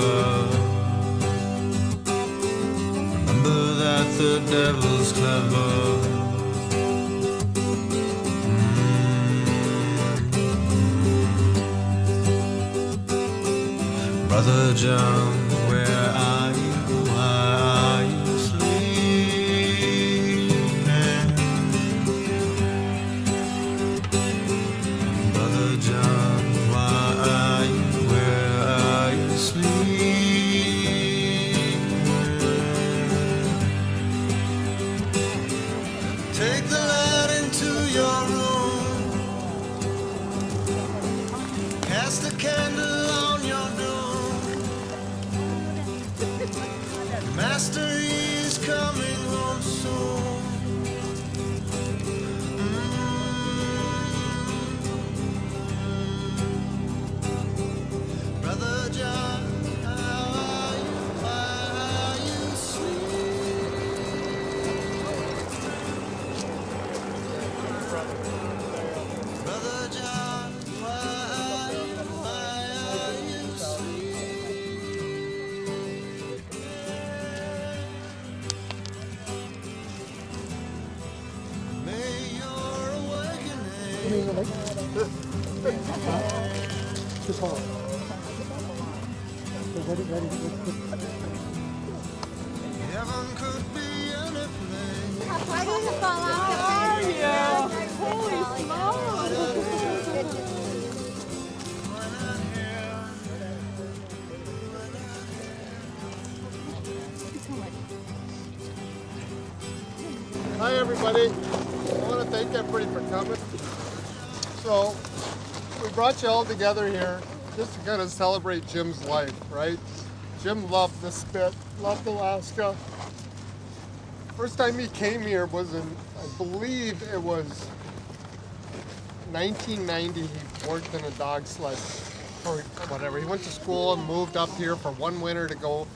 clever. Remember that the devil's clever. Brother John, where are you? Why are you sleeping? Brother John, why are you? Where are you sleeping? Take the lad into your room. Cast the candle on your door. Master, he's coming home soon. Brother John, how are you? Why are you sleeping? Brother John, why are you? Why are you Just hold. Ready. Heaven could be any place. Why doesn't it fall off? Oh, yeah. Holy smokes. Hi everybody. I want to thank everybody for coming. So we brought you all together here just to kind of celebrate Jim's life, right? Jim loved the spit, loved Alaska. First time he came here was in, I believe it was 1990. He worked in a dog sled or whatever. He went to school and moved up here for one winter to go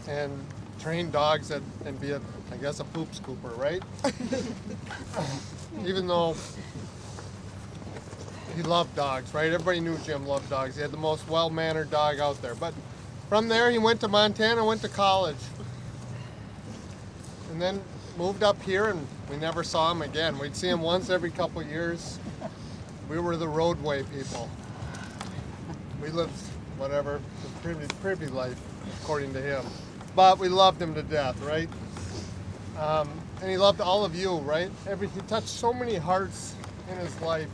and train dogs and be I guess a poop scooper, right? Even though he loved dogs, right? Everybody knew Jim loved dogs. He had the most well-mannered dog out there. But from there, he went to Montana, went to college. And then moved up here, and we never saw him again. We'd see him once every couple years. We were the roadway people. We lived, whatever, the privy life, according to him. But we loved him to death, right? And he loved all of you, right? He touched so many hearts in his life.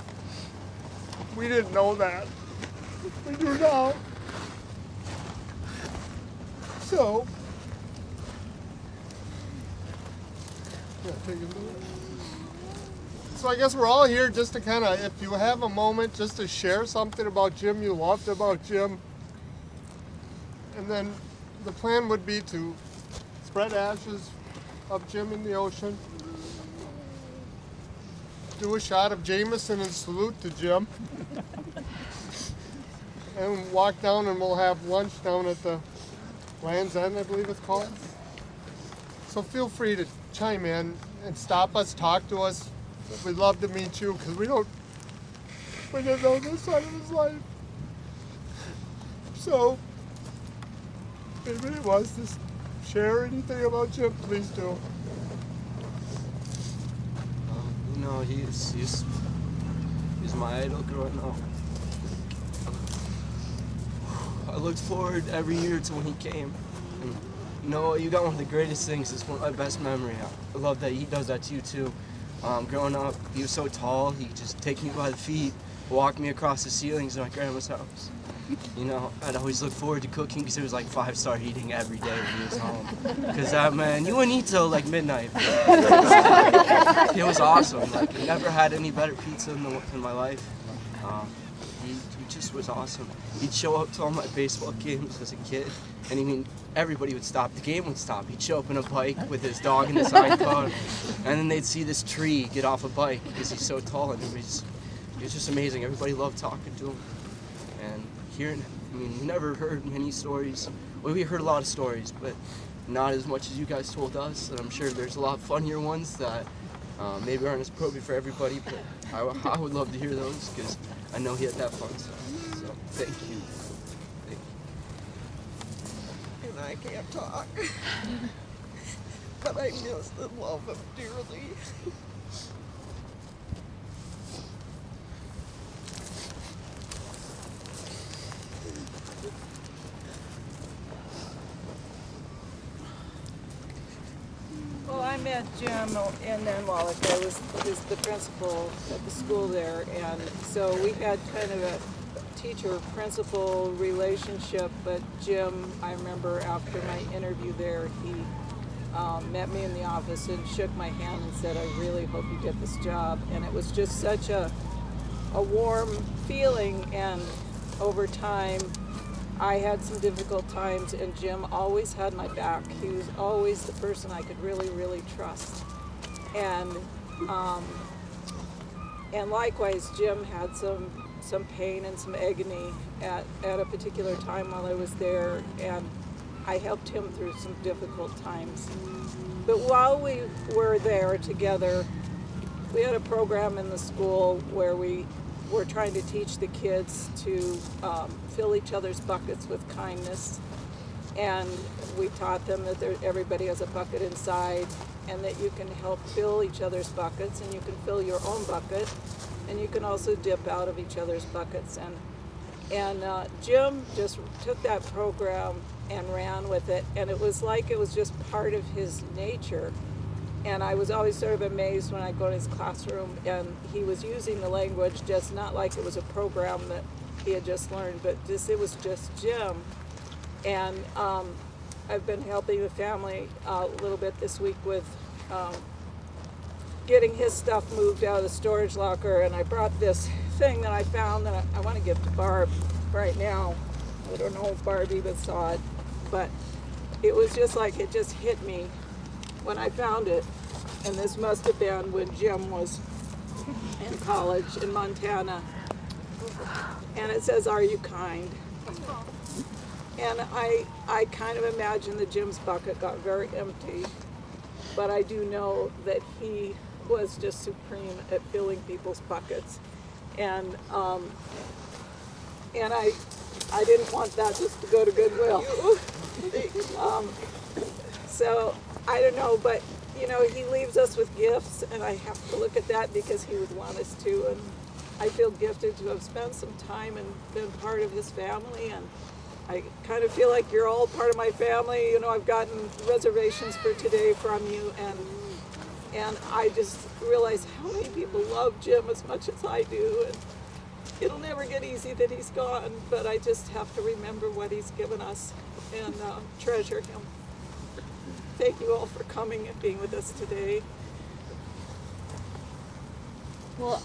We didn't know that. We do now. So, yeah, take a look. So I guess we're all here just to kind of, if you have a moment, just to share something about Jim you loved about Jim. And then the plan would be to spread ashes of Jim in the ocean, do a shot of Jameson and salute to Jim, and walk down and we'll have lunch down at the Land's End, I believe it's called. So feel free to chime in and stop us, talk to us. We'd love to meet you because we didn't know this side of his life. So if anybody wants to share anything about Jim, please do. You know, he's my idol growing up. I looked forward every year to when he came. And, you know, you got one of the greatest things. It's one of my best memories. I love that he does that to you too. Growing up, he was so tall. He could just take me by the feet, walk me across the ceilings in my grandma's house. You know, I'd always look forward to cooking because it was like 5-star eating every day when he was home. Because that man, you wouldn't eat till like midnight. It was awesome. Like, I never had any better pizza in my life. He just was awesome. He'd show up to all my baseball games as a kid, and everybody would stop. The game would stop. He'd show up on a bike with his dog in the side car, and then they'd see this tree get off a bike because he's so tall, and it was just amazing. Everybody loved talking to him. And hearing, we never heard many stories. Well, we heard a lot of stories, but not as much as you guys told us. And I'm sure there's a lot funnier ones that maybe aren't as appropriate for everybody, but I would love to hear those because I know he had that fun stuff. So thank you. I can't talk. But I miss and love him dearly. Well, I met Jim in Wallach. I was the principal at the school there, and so we had kind of a teacher-principal relationship. But Jim, I remember after my interview there, he met me in the office and shook my hand and said, "I really hope you get this job." And it was just such a warm feeling. And over time, I had some difficult times, and Jim always had my back. He was always the person I could really, really trust. And likewise, Jim had some pain and some agony at a particular time while I was there, and I helped him through some difficult times. But while we were there together, we had a program in the school where we were trying to teach the kids to fill each other's buckets with kindness. And we taught them that everybody has a bucket inside, and that you can help fill each other's buckets, and you can fill your own bucket, and you can also dip out of each other's buckets. And Jim just took that program and ran with it, and it was like it was just part of his nature. And I was always sort of amazed when I go to his classroom and he was using the language just not like it was a program that he had just learned, but just it was just Jim. And I've been helping the family a little bit this week with getting his stuff moved out of the storage locker, and I brought this thing that I found that I want to give to Barb right now. I don't know if Barb even saw it, but it was just like it just hit me when I found it. And this must have been when Jim was in college in Montana. And it says, "Are you kind?" And I kind of imagine that Jim's bucket got very empty, but I do know that he was just supreme at filling people's buckets. And I didn't want that just to go to Goodwill. So I don't know, but you know, he leaves us with gifts, and I have to look at that because he would want us to. And I feel gifted to have spent some time and been part of this family, and I kind of feel like you're all part of my family. You know, I've gotten reservations for today from you, and I just realize how many people love Jim as much as I do. And it'll never get easy that he's gone, but I just have to remember what he's given us and treasure him. Thank you all for coming and being with us today. Well,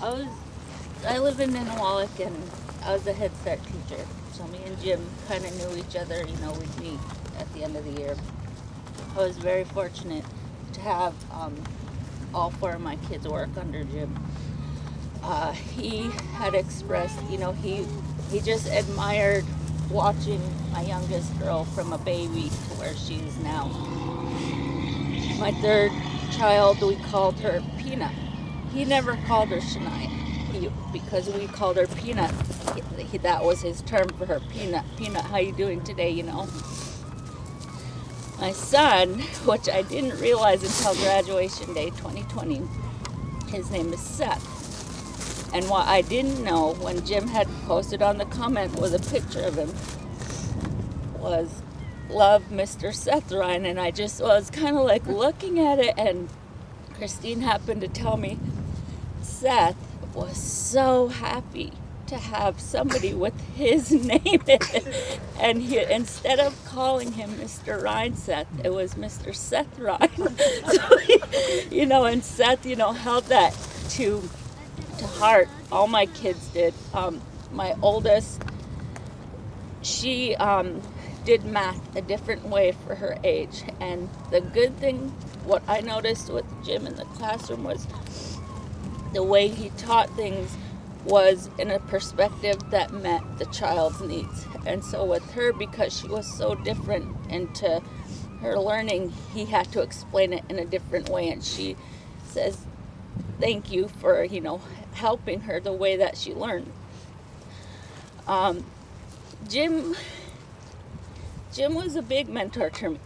I live in Wallach, and I was a Head Start teacher. So me and Jim kind of knew each other. You know, we'd meet at the end of the year. I was very fortunate to have all four of my kids work under Jim. He had expressed, you know, he just admired watching my youngest girl from a baby to where she is now. My third child, we called her Peanut. He never called her Shania. Because we called her Peanut, that was his term for her, Peanut. Peanut, how you doing today, you know? My son, which I didn't realize until graduation day 2020, his name is Seth. And what I didn't know when Jim had posted on the comment with a picture of him was, "Love, Mr. Seth Ryan." And I just was kind of like looking at it, and Christine happened to tell me Seth was so happy to have somebody with his name in it. And he, instead of calling him Mr. Reinseth, it was Mr. Seth Ryan. So, you know, and Seth, you know, held that to heart. All my kids did. My oldest, she did math a different way for her age. And the good thing, what I noticed with Jim in the classroom was the way he taught things was in a perspective that met the child's needs. And so with her, because she was so different into her learning, he had to explain it in a different way. And she says, thank you for, you know, helping her the way that she learned. Jim Jim was a big mentor to me.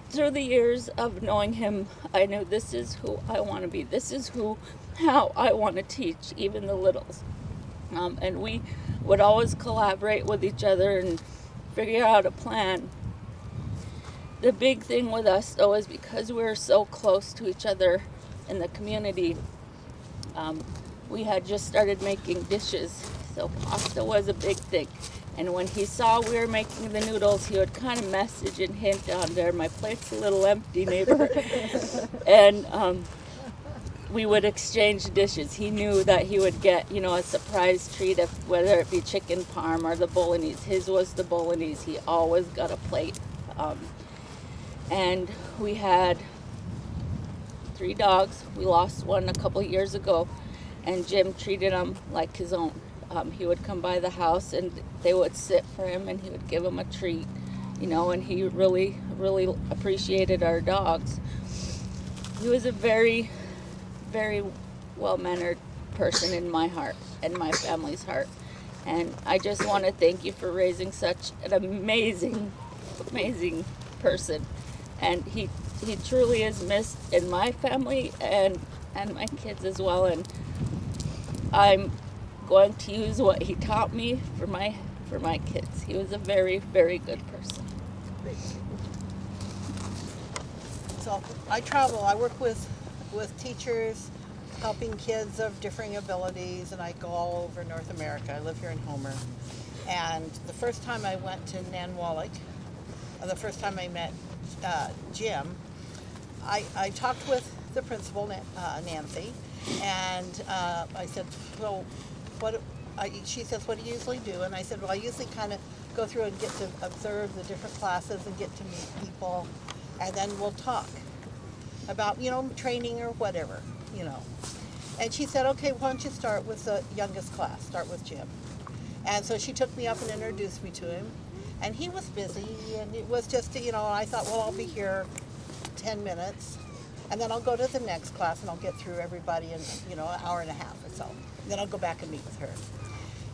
Through the years of knowing him, I knew this is who I want to be. This is how I want to teach, even the littles. And we would always collaborate with each other and figure out a plan. The big thing with us, though, is because we're so close to each other in the community, we had just started making dishes, so pasta was a big thing. And when he saw we were making the noodles, he would kind of message and hint down there, "My plate's a little empty, neighbor." And we would exchange dishes. He knew that he would get, a surprise treat, whether it be chicken parm or the bolognese. His was the bolognese. He always got a plate. And we had 3 dogs. We lost one a couple years ago, and Jim treated them like his own. He would come by the house and they would sit for him and he would give them a treat, and he really, really appreciated our dogs. He was a very, very well-mannered person in my heart and my family's heart. And I just want to thank you for raising such an amazing, amazing person. And he truly is missed in my family and my kids as well. And I'm going to use what he taught me for my kids. He was a very, very good person. So I travel. I work with teachers, helping kids of differing abilities, and I go all over North America. I live here in Homer. And the first time I went to Nanwalek, the first time I met Jim, I talked with the principal, Nancy, and I said, "Well, she says, what do you usually do?" And I said, "Well, I usually kind of go through and get to observe the different classes and get to meet people, and then we'll talk about, training or whatever, And she said, "Okay, why don't you start with the youngest class, start with Jim." And so she took me up and introduced me to him, and he was busy, and it was just, I thought, well, I'll be here 10 minutes, and then I'll go to the next class and I'll get through everybody in, an hour and a half or so. Then I'll go back and meet with her.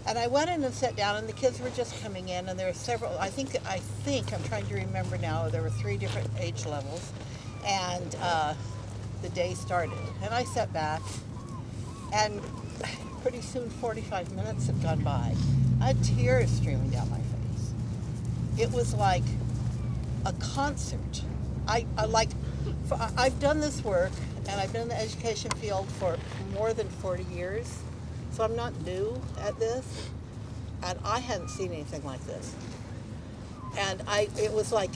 And I went in and sat down, and the kids were just coming in, and there were several, I think I'm trying to remember now, there were 3 different age levels, and the day started. And I sat back, and pretty soon 45 minutes had gone by. I had tears streaming down my face. It was like a concert. I've done this work, and I've been in the education field for more than 40 years, so I'm not new at this, and I hadn't seen anything like this. And it was like,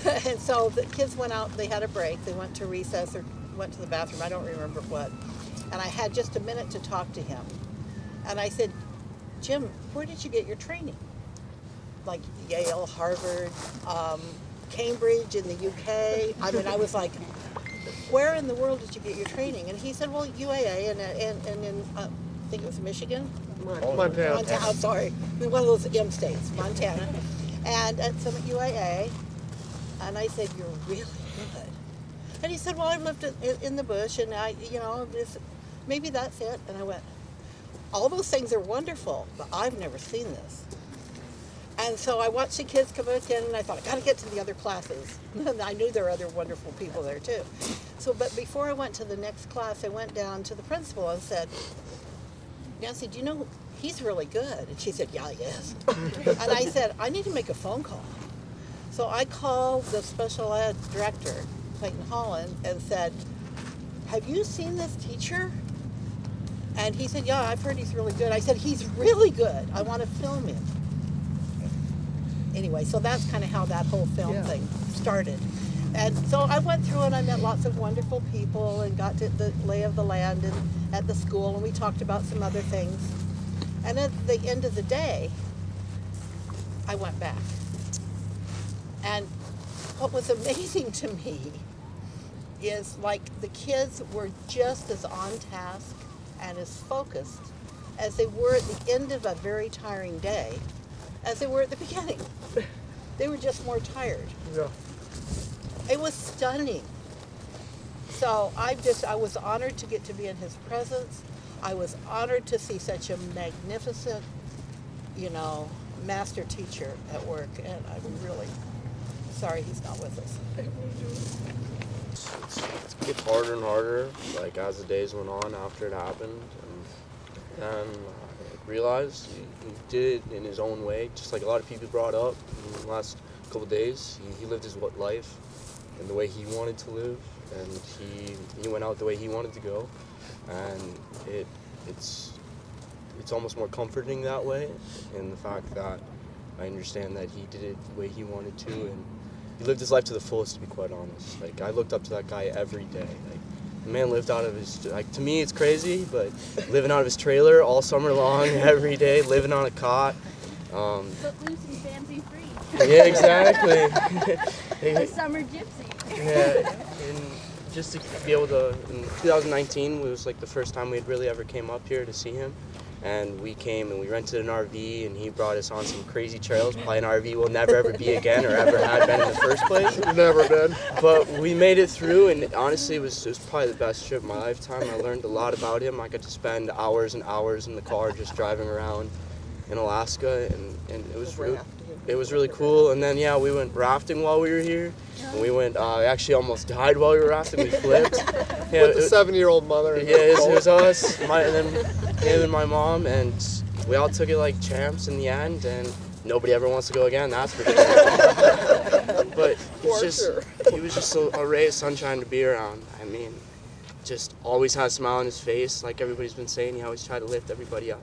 and so the kids went out, they had a break, they went to recess or went to the bathroom, I don't remember what, and I had just a minute to talk to him. And I said, "Jim, where did you get your training?" Like Yale, Harvard, Cambridge in the UK. I mean, I was like, "Where in the world did you get your training?" And he said, "Well, UAA and in I think it was Michigan, Montana. I'm sorry, one of those M states, Montana, and at some UAA." And I said, "You're really good." And he said, "Well, I've lived in the bush, and maybe that's it." And I went, "All those things are wonderful, but I've never seen this." And so I watched the kids come back in, and I thought, I got to get to the other classes. And I knew there were other wonderful people there too. But before I went to the next class, I went down to the principal and said, "Nancy, do you know, he's really good?" And she said, "Yeah, he is." And I said, "I need to make a phone call." So I called the special ed director, Clayton Holland, and said, "Have you seen this teacher?" And he said, "Yeah, I've heard he's really good." I said, "He's really good. I want to film him." Anyway, so that's kind of how that whole film thing started. And so I went through and I met lots of wonderful people and got to the lay of the land at the school, and we talked about some other things. And at the end of the day, I went back. And what was amazing to me is, like, the kids were just as on task and as focused as they were at the end of a very tiring day as they were at the beginning. They were just more tired. Yeah. It was stunning. So I was honored to get to be in his presence. I was honored to see such a magnificent, master teacher at work, and I'm really sorry he's not with us. It gets harder and harder, like as the days went on after it happened, and then I realized he did it in his own way, just like a lot of people brought up in the last couple of days. He lived his life in the way he wanted to live, and he went out the way he wanted to go, and it's almost more comforting that way, in the fact that I understand that he did it the way he wanted to, and he lived his life to the fullest, to be quite honest. Like, I looked up to that guy every day. Like, the man lived out of his, like, to me it's crazy, but living out of his trailer all summer long, every day, living on a cot. Footloose and fancy free. Yeah, exactly. A summer gypsy. Yeah, and just to be able to, in 2019 was like the first time we'd really ever came up here to see him. And we came and we rented an RV, and he brought us on some crazy trails. Probably an RV will never ever be again, or ever had been in the first place. Never been. But we made it through, and honestly, it was probably the best trip of my lifetime. I learned a lot about him. I got to spend hours and hours in the car just driving around in Alaska, and it was really cool. And then we went rafting while we were here. And we went, actually almost died while we were rafting. We flipped. With the 7-year-old mother. Yeah, it was us, and then him and my mom, and we all took it like champs in the end, and nobody ever wants to go again, that's for sure. But he was just a ray of sunshine to be around. I mean, just always had a smile on his face, like everybody's been saying. He always tried to lift everybody up.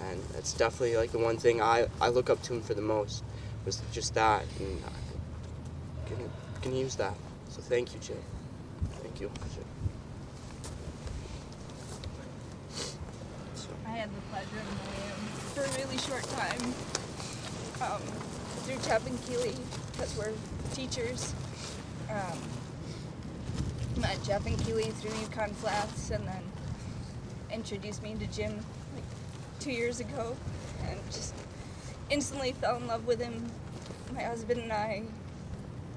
And that's definitely like the one thing I look up to him for the most, was just that, and I can use that. So thank you, Jim. Thank you. I had the pleasure of knowing him for a really short time through Jeff and Keely, because we're teachers. Met Jeff and Keely through Yukon Flats, and then introduced me to Jim like 2 years ago, and just instantly fell in love with him. My husband and I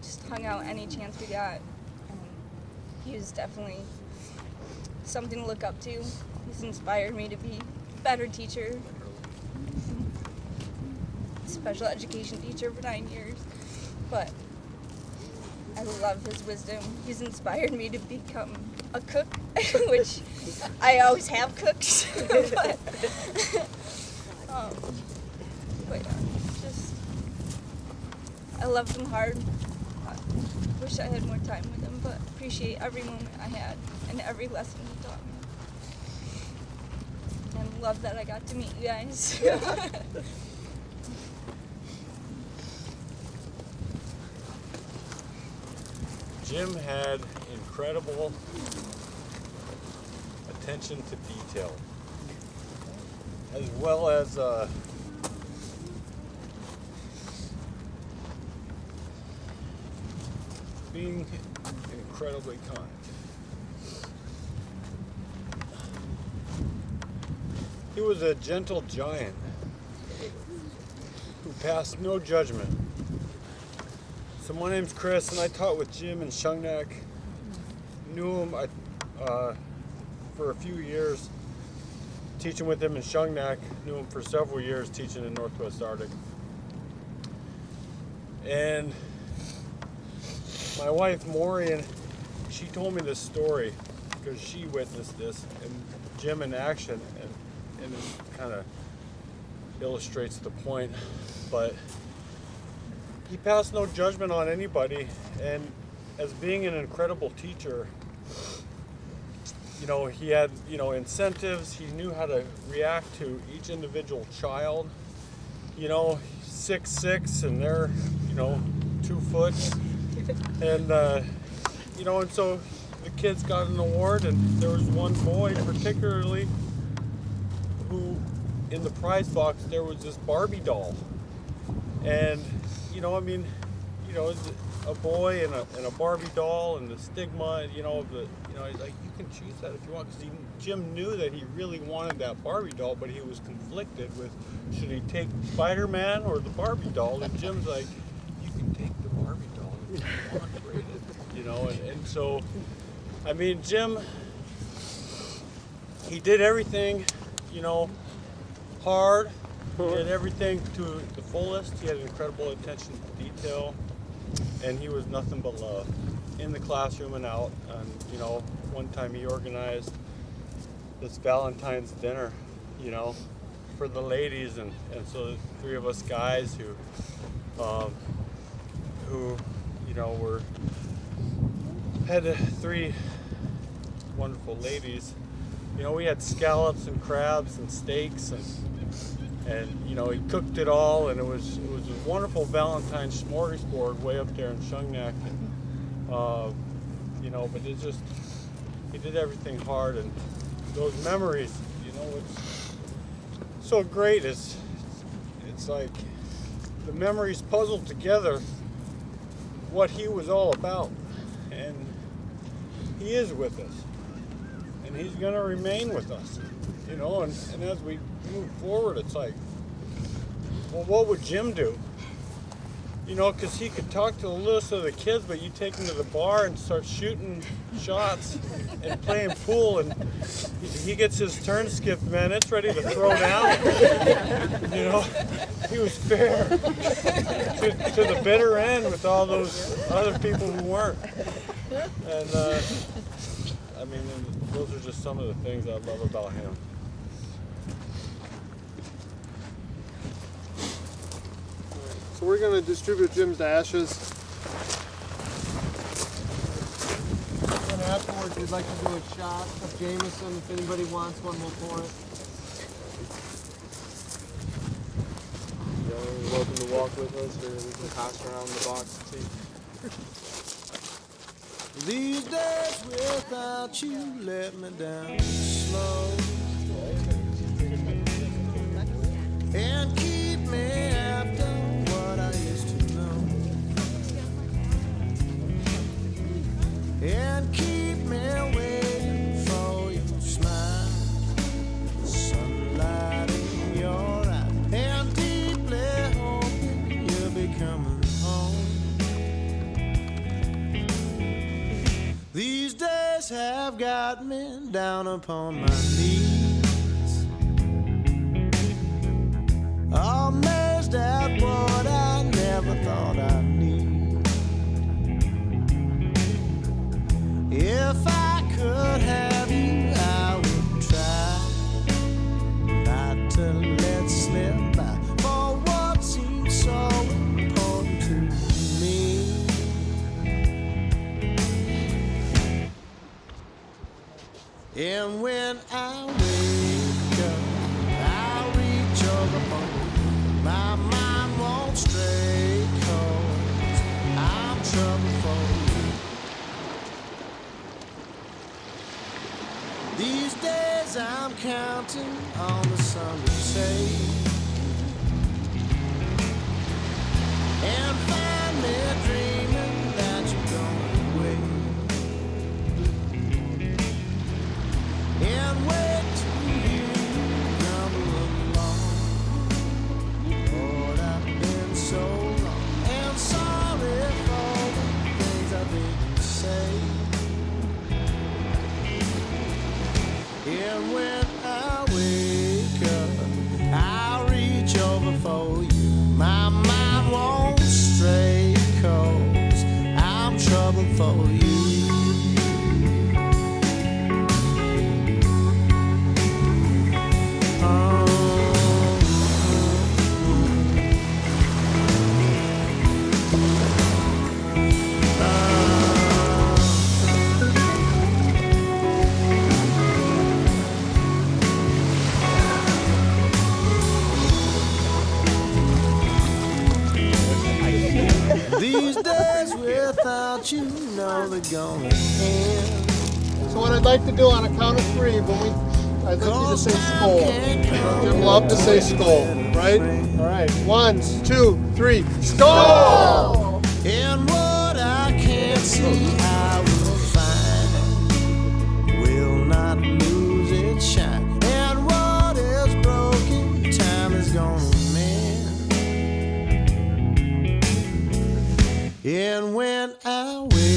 just hung out any chance we got, and he was definitely something to look up to. He's inspired me to be a better teacher, special education teacher for 9 years, but I love his wisdom. He's inspired me to become a cook, which I always have cooked, but just, I loved him hard. I wish I had more time with him, but appreciate every moment I had and every lesson he taught me. And love that I got to meet you guys. Jim had incredible attention to detail, as well as being incredibly kind. He was a gentle giant who passed no judgment. So my name's Chris, and I taught with Jim in Shungnak. Knew him for a few years, teaching with him in Shungnak. Knew him for several years, teaching in Northwest Arctic. And my wife, Maureen, she told me this story because she witnessed this, and Jim in action, and it kind of illustrates the point. But he passed no judgment on anybody, and as being an incredible teacher, he had, incentives. He knew how to react to each individual child. 6'6", and they're, 2 foot. And, and so the kids got an award, and there was one boy particularly who, in the prize box, there was this Barbie doll. And, a boy and a Barbie doll, and the stigma, like, you can choose that if you want, because Jim knew that he really wanted that Barbie doll, but he was conflicted with, should he take Spider-Man or the Barbie doll? And Jim's like, you can take the Barbie doll if you want, and so, Jim, he did everything, hard, He did everything to the fullest. He had incredible attention to detail, and he was nothing but love in the classroom and out. And you know, one time he organized this Valentine's dinner, you know, for the ladies, and so the three of us guys who you know had three wonderful ladies. You know, we had scallops and crabs and steaks, and you know, he cooked it all, and it was a wonderful Valentine's smorgasbord way up there in Shungnak. And, you know, but he did everything hard, and those memories, you know, it's so great. It's like the memories puzzled together what he was all about, and he is with us. He's going to remain with us, you know, and as we move forward, it's like, well, what would Jim do? You know, because he could talk to the littlest of the kids, but you take him to the bar and start shooting shots and playing pool, and he gets his turn skipped, man, it's ready to throw down. You know, he was fair to the bitter end with all those other people who weren't. And, I mean, those are just some of the things I love about him. So we're going to distribute Jim's ashes. And afterwards, we'd like to do a shot of Jameson. If anybody wants one, we'll pour it. You're welcome to walk with us, or we can pass around the box too. These days without you let me down slow and keep me after what I used to know, and keep me waiting for your smile, sunlight in your eye, and deeply hoping you'll be coming home. These days have got me down upon my knees, amazed at what I never thought I'd need. If I could have you, I would try not to let slip by for what seems so important to me. And when I wake up, I reach over for you. My mind won't stray, 'cause I'm trouble for you. These days I'm counting on the sun to take and find me dreaming that you're going away. And wait till you come along. Lord, I've been so wrong and sorry for the things I didn't say. And when I wake up, I'll reach over for you. My mind won't stray, 'cause I'm trouble for you. These days without you know they're gonna end. So what I'd like to do on a count of three, I'd like you to say skull. Jim loved to say skull, right? All right, 1, 2, 3, skull! And what I can't see, I will find. Will not lose its shine. And what is broken, time is gonna mend. And when I wake